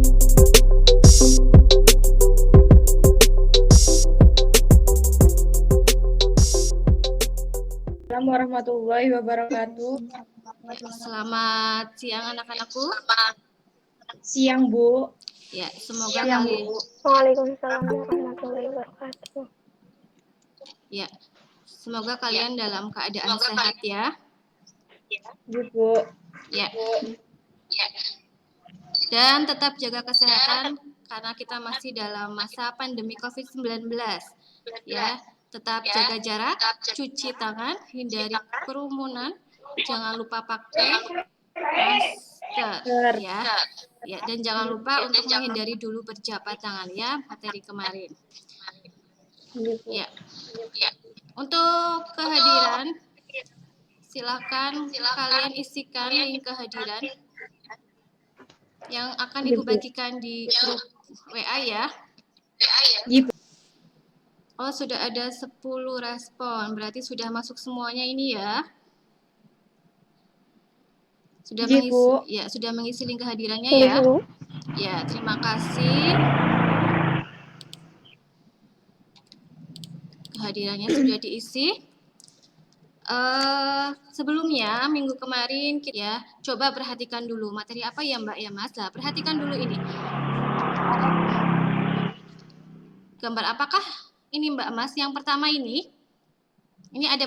Assalamualaikum warahmatullahi wabarakatuh. Selamat siang anak-anakku. Siang, Bu. Ya, semoga Siang, kalian. Bu. Waalaikumsalam warahmatullahi wabarakatuh. Ya, semoga kalian dalam keadaan sehat ya. Bu. Ya. Dan tetap jaga kesehatan karena kita masih dalam masa pandemi COVID-19. Ya, tetap jaga jarak, cuci tangan, hindari kerumunan, jangan lupa pakai masker ya. Ya, dan jangan lupa untuk menghindari dulu berjabat tangan ya, materi kemarin. Ya. Untuk kehadiran silakan kalian isikan link kehadiran yang akan Ibu bagikan di grup WA ya. Oh, sudah ada 10 respon. Berarti sudah masuk semuanya ini ya. Sudah mengisi sudah mengisi link kehadirannya ya. Ya, terima kasih. Kehadirannya sudah diisi. Sebelumnya minggu kemarin ya, coba perhatikan dulu materi apa ya Mbak ya Mas. Nah, perhatikan dulu ini. Gambar apakah ini Mbak Mas? Yang pertama ini ada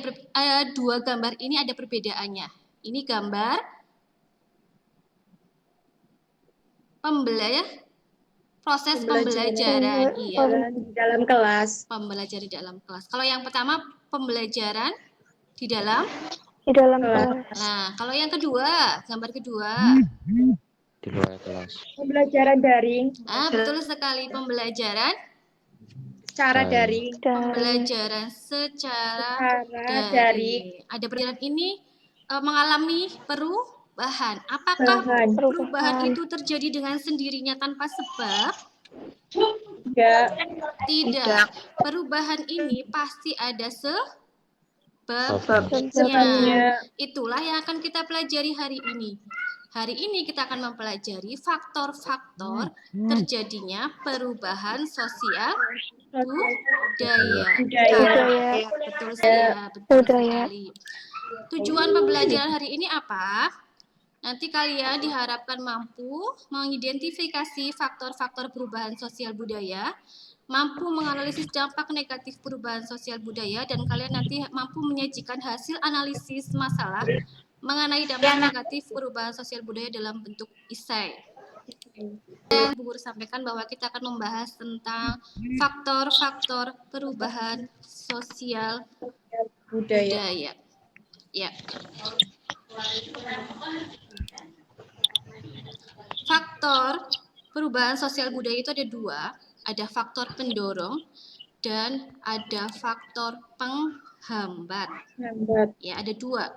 dua gambar ini ada perbedaannya. Ini gambar proses pembelajaran iya. Di dalam kelas. Pembelajaran di dalam kelas. Kalau yang pertama pembelajaran di dalam kelas. Nah, kalau yang kedua, gambar kedua di luar kelas. Pembelajaran daring. Betul sekali, pembelajaran Secara daring. Pembelajaran secara daring. Ada perbedaan ini mengalami perubahan. Apakah perubahan itu terjadi dengan sendirinya tanpa sebab? Tidak. Perubahan ini pasti ada sebabnya. Itulah yang akan kita pelajari hari ini. Hari ini kita akan mempelajari faktor-faktor terjadinya perubahan sosial budaya. Betul sekali. Tujuan pembelajaran hari ini apa? Nanti kalian diharapkan mampu mengidentifikasi faktor-faktor perubahan sosial budaya, mampu menganalisis dampak negatif perubahan sosial budaya, dan kalian nanti mampu menyajikan hasil analisis masalah mengenai dampak negatif perubahan sosial budaya dalam bentuk esai. Dan Bu Guru sampaikan bahwa kita akan membahas tentang faktor-faktor perubahan sosial budaya. Ya. Faktor perubahan sosial budaya itu ada dua, ada faktor pendorong dan ada faktor penghambat. Ya, ada dua,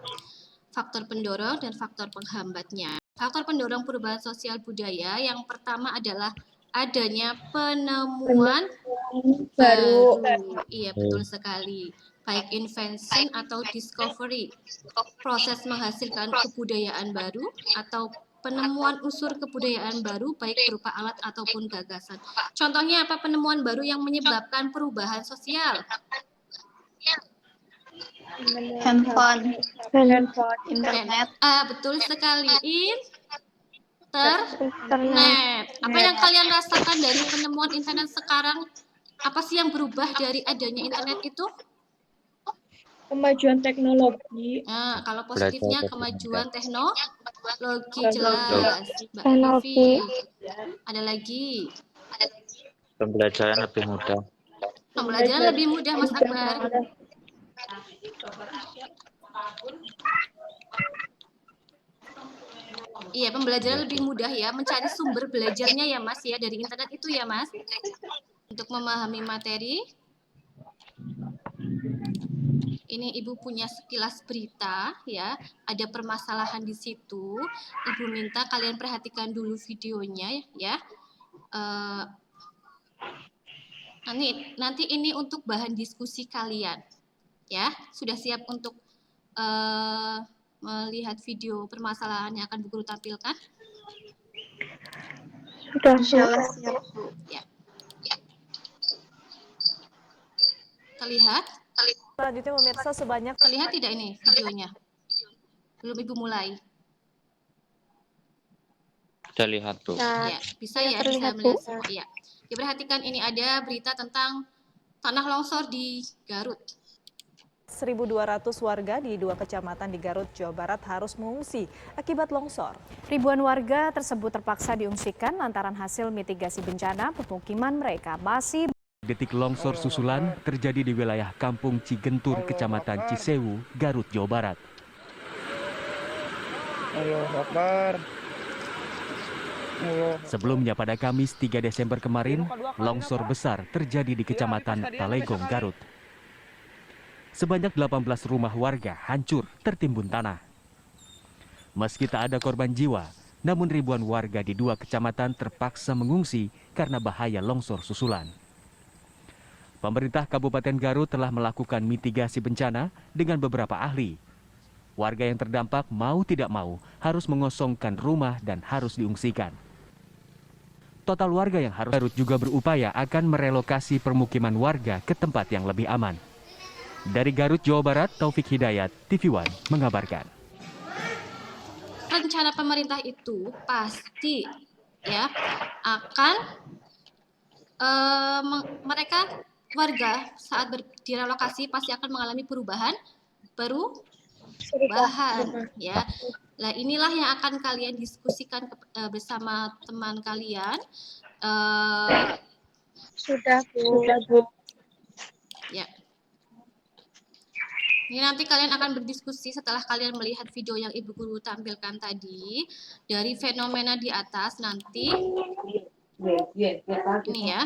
faktor pendorong dan faktor penghambatnya. Faktor pendorong perubahan sosial budaya yang pertama adalah adanya penemuan baru. Iya, betul sekali. Baik invention atau discovery, proses menghasilkan kebudayaan baru atau penemuan unsur kebudayaan baru baik berupa alat ataupun gagasan. Contohnya apa penemuan baru yang menyebabkan perubahan sosial? Handphone, internet. Betul sekali. Internet. Apa yang kalian rasakan dari penemuan internet sekarang? Apa sih yang berubah dari adanya internet itu? Kemajuan teknologi. Nah, kalau positifnya kemajuan teknologi jelas. Mbak Ivi. Ada lagi? Pembelajaran lebih mudah. Pembelajaran lebih mudah, Mas Akbar. Iya, pembelajaran lebih mudah ya, mencari sumber belajarnya ya Mas ya, dari internet itu ya Mas. Untuk memahami materi. Ini Ibu punya sekilas berita ya, ada permasalahan di situ. Ibu minta kalian perhatikan dulu videonya ya. Nanti ini untuk bahan diskusi kalian. Ya, sudah siap untuk melihat video permasalahan yang akan Bu Guru tampilkan? Sudah, Bu. Insyaallah siap. Ya. Terlihat? Selanjutnya pemirsa sebanyak Terlihat tidak ini videonya? Belum Ibu mulai. Kita lihat, Bu. Ya, bisa ya, bisa terlihat, melihat Bu. semua. Ya. Diperhatikan ini ada berita tentang tanah longsor di Garut. 1.200 warga di 2 kecamatan di Garut, Jawa Barat harus mengungsi akibat longsor. Ribuan warga tersebut terpaksa diungsikan lantaran hasil mitigasi bencana pemukiman mereka masih. Detik longsor susulan terjadi di wilayah Kampung Cigentur, Kecamatan Cisewu, Garut, Jawa Barat. Sebelumnya pada Kamis 3 Desember kemarin, longsor besar terjadi di Kecamatan Talegong, Garut. Sebanyak 18 rumah warga hancur tertimbun tanah. Meski tak ada korban jiwa, namun ribuan warga di 2 kecamatan terpaksa mengungsi karena bahaya longsor susulan. Pemerintah Kabupaten Garut telah melakukan mitigasi bencana dengan beberapa ahli. Warga yang terdampak mau tidak mau harus mengosongkan rumah dan harus diungsikan. Total warga yang harus Garut juga berupaya akan merelokasi permukiman warga ke tempat yang lebih aman. Dari Garut, Jawa Barat, Taufik Hidayat, TV One mengabarkan. Rencana pemerintah itu pasti ya akan mereka warga saat direlokasi pasti akan mengalami perubahan ya. Nah, inilah yang akan kalian diskusikan bersama teman kalian. Sudah, Bu. Ya. Ini nanti kalian akan berdiskusi setelah kalian melihat video yang Ibu Guru tampilkan tadi dari fenomena di atas nanti. Ini ya.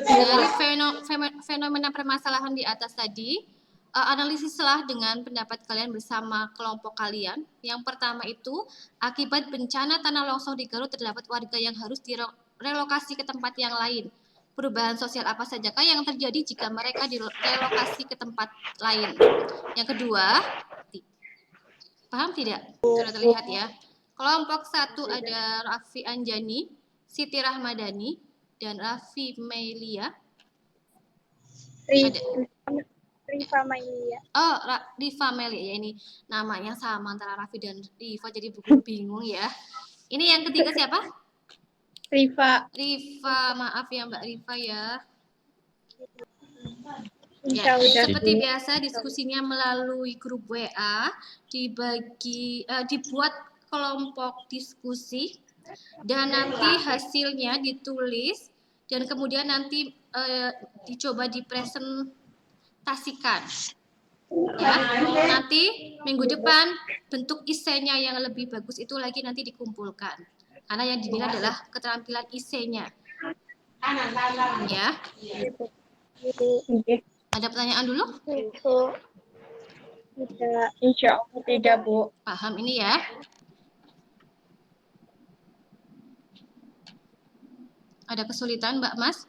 Dari fenomena permasalahan di atas tadi, analisislah dengan pendapat kalian bersama kelompok kalian. Yang pertama itu, akibat bencana tanah longsor di Garut terdapat warga yang harus direlokasi ke tempat yang lain. Perubahan sosial apa sajakah yang terjadi jika mereka direlokasi ke tempat lain? Yang kedua, paham tidak? Sudah terlihat ya. Kelompok 1 ada Raffi Anjani, Siti Rahmadani, dan Raffi Meilia. Rifa Mailia. Oh, Rifa Meilia ya, ini namanya sama antara Raffi dan Rifa jadi bingung ya. Ini yang ketiga siapa? Rifa. Maaf ya Mbak Rifa ya. Ya, seperti biasa diskusinya melalui grup WA, dibuat kelompok diskusi dan nanti hasilnya ditulis dan kemudian nanti dicoba dipresentasikan. Ya, nanti minggu depan bentuk esainya yang lebih bagus itu lagi nanti dikumpulkan. Karena yang dinilai adalah keterampilan esainya. Ya. Ada pertanyaan dulu? Tidak, insya Allah tidak, Bu. Paham ini ya? Ada kesulitan, Mbak Mas?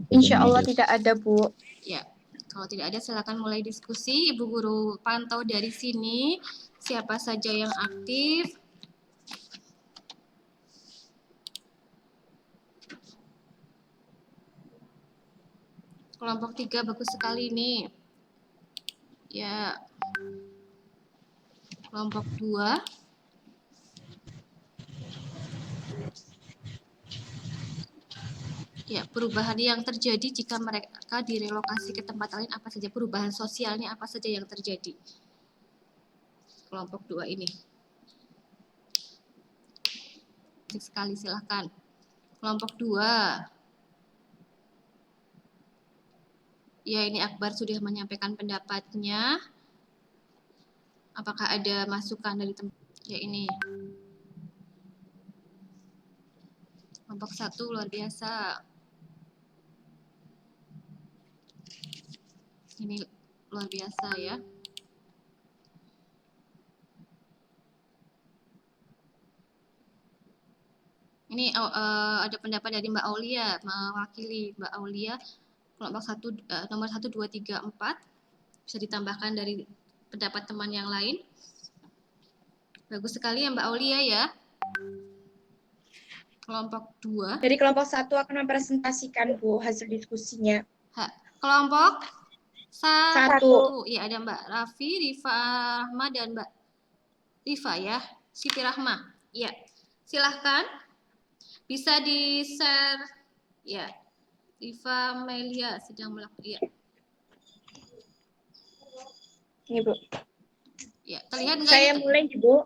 Insya Allah tidak ada, Bu. Ya, kalau tidak ada silakan mulai diskusi. Ibu Guru pantau dari sini siapa saja yang aktif. Kelompok 3 bagus sekali ini. Ya. Kelompok 2. Ya, perubahan yang terjadi jika mereka direlokasi ke tempat lain apa saja, perubahan sosialnya apa saja yang terjadi. Kelompok 2 ini. Baik sekali, silahkan. Kelompok 2. Ya, ini Akbar sudah menyampaikan pendapatnya. Apakah ada masukan dari teman? Ya, ini. Kelompok 1 luar biasa. Ini luar biasa ya. Ini ada pendapat dari Mbak Aulia, mewakili Mbak Aulia. Kelompok 1, nomor 1, 2, 3, 4. Bisa ditambahkan dari pendapat teman yang lain. Bagus sekali ya Mbak Aulia ya. Kelompok 2. Dari kelompok 1 akan mempresentasikan Bu hasil diskusinya. Kelompok 1. 1. Iya, ada Mbak Raffi, Rifa Rahma, dan Mbak Rifa ya. Siti Rahma. Iya. Silahkan. Bisa di-share. Ya. Rifa Melia sedang melakukan. Iya. Ini Bu. Ya, terlihat nggak? Saya mulai Bu.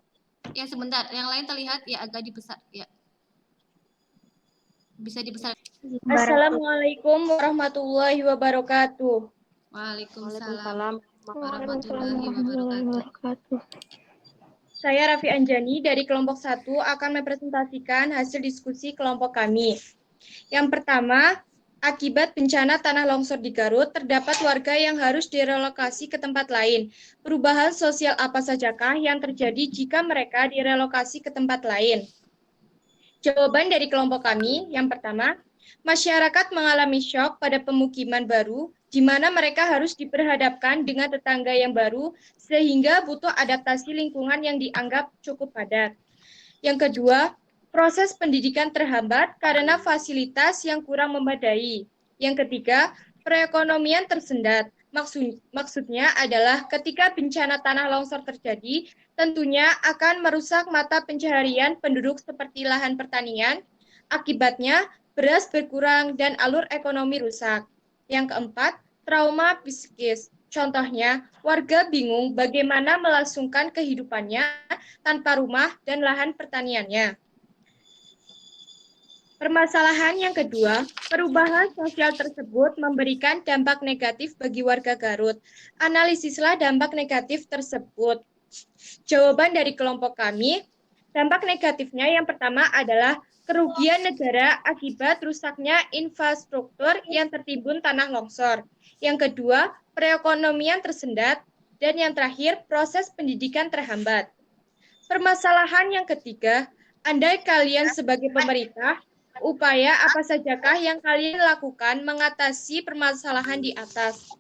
Ya, sebentar. Yang lain terlihat ya agak dibesar. Ya. Bisa dibesar. Assalamualaikum warahmatullahi wabarakatuh. Waalaikumsalam warahmatullahi wabarakatuh. Saya Raffi Anjani dari kelompok 1 akan mempresentasikan hasil diskusi kelompok kami. Yang pertama, akibat bencana tanah longsor di Garut, terdapat warga yang harus direlokasi ke tempat lain. Perubahan sosial apa sajakah yang terjadi jika mereka direlokasi ke tempat lain? Jawaban dari kelompok kami, yang pertama, masyarakat mengalami syok pada pemukiman baru, di mana mereka harus diperhadapkan dengan tetangga yang baru, sehingga butuh adaptasi lingkungan yang dianggap cukup padat. Yang kedua, proses pendidikan terhambat karena fasilitas yang kurang memadai. Yang ketiga, perekonomian tersendat. Maksudnya adalah ketika bencana tanah longsor terjadi, tentunya akan merusak mata pencaharian penduduk seperti lahan pertanian. Akibatnya, beras berkurang dan alur ekonomi rusak. Yang keempat, trauma psikis. Contohnya, warga bingung bagaimana melangsungkan kehidupannya tanpa rumah dan lahan pertaniannya. Permasalahan yang kedua, perubahan sosial tersebut memberikan dampak negatif bagi warga Garut. Analisislah dampak negatif tersebut. Jawaban dari kelompok kami, dampak negatifnya yang pertama adalah kerugian negara akibat rusaknya infrastruktur yang tertimbun tanah longsor. Yang kedua, perekonomian tersendat. Dan yang terakhir, proses pendidikan terhambat. Permasalahan yang ketiga, andai kalian sebagai pemerintah, upaya apa sajakah yang kalian lakukan mengatasi permasalahan di atas?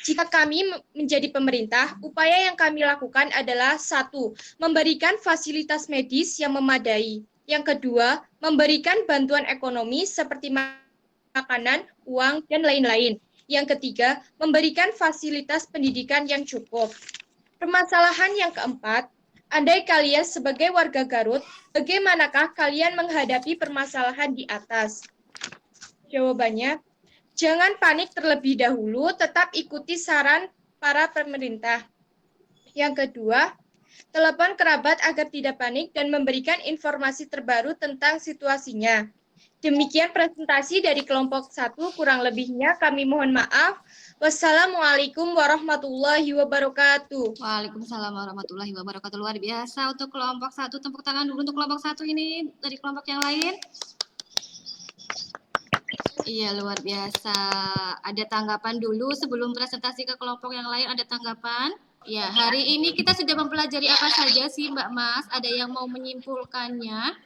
Jika kami menjadi pemerintah, upaya yang kami lakukan adalah 1. Memberikan fasilitas medis yang memadai. Yang kedua, memberikan bantuan ekonomi seperti makanan, uang, dan lain-lain. Yang ketiga, memberikan fasilitas pendidikan yang cukup. Permasalahan yang keempat, andai kalian sebagai warga Garut, bagaimanakah kalian menghadapi permasalahan di atas? Jawabannya, jangan panik terlebih dahulu, tetap ikuti saran para pemerintah. Yang kedua, telepon kerabat agar tidak panik dan memberikan informasi terbaru tentang situasinya. Demikian presentasi dari kelompok 1, kurang lebihnya kami mohon maaf. Wassalamualaikum warahmatullahi wabarakatuh. Waalaikumsalam warahmatullahi wabarakatuh. Luar biasa untuk kelompok 1. Tepuk tangan dulu untuk kelompok 1 ini dari kelompok yang lain. Iya, luar biasa. Ada tanggapan dulu sebelum presentasi ke kelompok yang lain, ada tanggapan? Ya, hari ini kita sudah mempelajari apa saja sih Mbak Mas? Ada yang mau menyimpulkannya?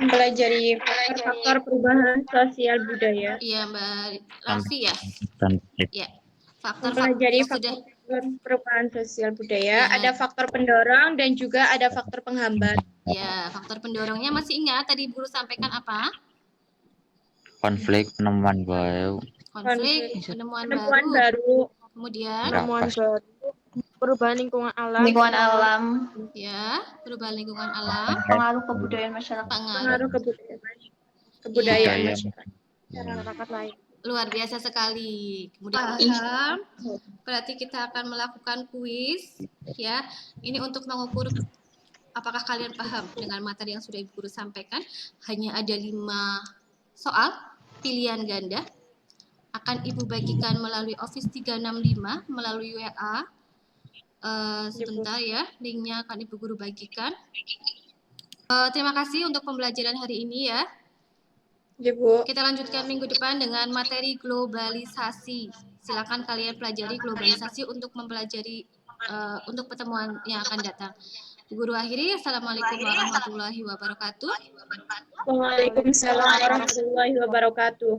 Mempelajari faktor perubahan sosial budaya. Iya, Mbak Raffi ya? Ya. Mempelajari Faktor faktor perubahan sosial budaya, ada faktor pendorong dan juga ada faktor penghambat. Ya, faktor pendorongnya masih ingat tadi guru sampaikan apa? Konflik, penemuan baru. Konflik, penemuan baru. Kemudian perubahan lingkungan alam. ya, perubahan lingkungan alam, Pengaruh kebudayaan masyarakat. pengaruh Kebudayaan Iya. Masyarakat lain. luar biasa sekali. Kemudian paham, berarti kita akan melakukan kuis ya. Ini untuk mengukur apakah kalian paham dengan materi yang sudah Ibu Guru sampaikan. Hanya ada 5 soal pilihan ganda. Akan Ibu bagikan melalui Office 365 melalui WA. Sebentar ya, linknya akan Ibu Guru bagikan. Terima kasih untuk pembelajaran hari ini ya. Ya, Bu. Kita lanjutkan minggu depan dengan materi globalisasi. Silakan kalian pelajari globalisasi untuk mempelajari untuk pertemuan yang akan datang. Ibu Guru akhiri, Assalamualaikum warahmatullahi wabarakatuh. Waalaikumsalam warahmatullahi wabarakatuh.